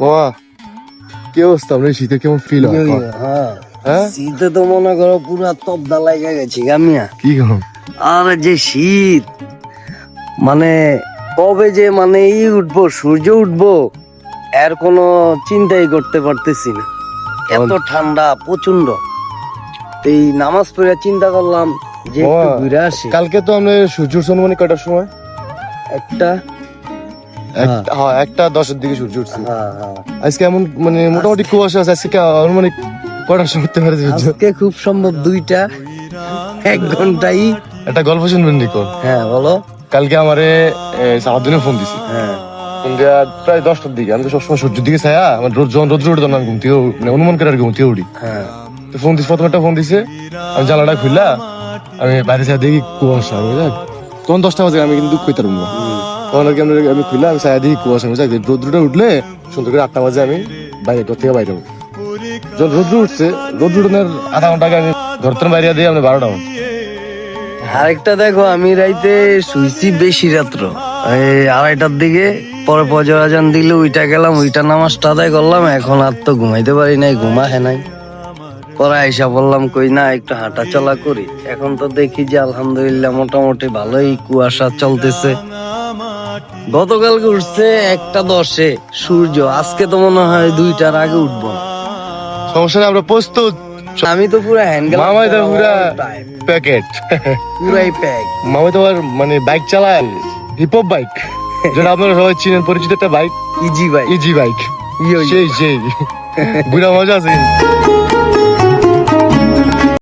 বাবা কি অবস্থা, আমরা শীতে কেমন ফিল হয়? হ্যাঁ শীতে তো মনে করো পুরা তবদা লাগা গেছে গামিয়া। কি কম আর যে শীত মানে কবে যে মানে উঠবো, সূর্য উঠবো এর কোনো চিন্তাই করতে পারতেছি না, এত ঠান্ডা প্রচন্ড। এই নামাজ পড়ে চিন্তা করলাম যে একটু ঘুরে আসি। কালকে তো আমরা সূর্য উঠছে মানে কয়টার সময়? একটা হ্যাঁ 1:10 দিকে সূর্য উঠছে। হ্যাঁ হ্যাঁ আজকে এমন মানে মোটামুটি কুয়াশা আছে। আজকে মানে কয়টার সময় উঠতে পারে সূর্য? আজকে খুব সম্ভব 2টা 1 ঘন্টাই। একটা গল্প শুনবেন নিকো? হ্যাঁ বলো। কালকে আমারে সারাদিনে ফোন দিছে। হ্যাঁ ফোন দেওয়া প্রায় 10টার দিকে। আমি তো সবসময় সূর্যের দিকে ছায়া, আমার যখন রোদ্র উঠে তখন আমি ঘুম থেকে মানে অনুমান করে আর ঘুম থেকে উঠি। হ্যাঁ তো ফোন দিছে, প্রথম একটা ফোন দিছে, আমি জানালাটা খুললা আমি বাইরে ছায়া দেখি কুয়াশা। তখন 10টা বাজে, আমি কিন্তু কইতে পারবো না। তখন আর কি আমি খুললা আমি ছায়া দেখি কুয়াশা। রোদ্রটা উঠলে সুন্দর করে 8টা বাজে আমি বাইরে ঘর থেকে বাইরে হবো। যখন রোদ্র উঠছে, রোদ্র উঠানোর আধা ঘন্টা আগে আমি ঘর থেকে বাইরে দিয়ে আমি 12টা বাজে। আরেকটা দেখো, আমি রাইতে শুইছি বেশি রাত্র, এই 2:30টার দিকে। পরে ফজর আজান দিলে ওইটা গেলাম, ওইটা নামাজটা আদায় করলাম। এখন আর তো ঘুমাইতে পারি নাই, ঘুমা হে নাই। পরে আইসা বললাম কই না একটু হাঁটা চলা করি। এখন তো দেখি যে আলহামদুলিল্লাহ মোটামুটি ভালোই কুয়াশা চলতেছে। গতকালকে উঠছে 1:10 সূর্য, আজকে তো মনে হয় 2টার আগে উঠবো। সমস্যা নেই, আমরা প্রস্তুত। আমি তো পুরো হ্যান্ড মামাই তো পুরা প্যাকেট, পুরাই প্যাক। মামাই তো আর মানে বাইক চালায়, হিপহপ বাইক, যেটা আপনারা সবাই চিনেন, পরিচিত একটা বাইক, ইজি ভাই, ইজি বাইক। ইয়ো সেই বুড়া মজা আছে।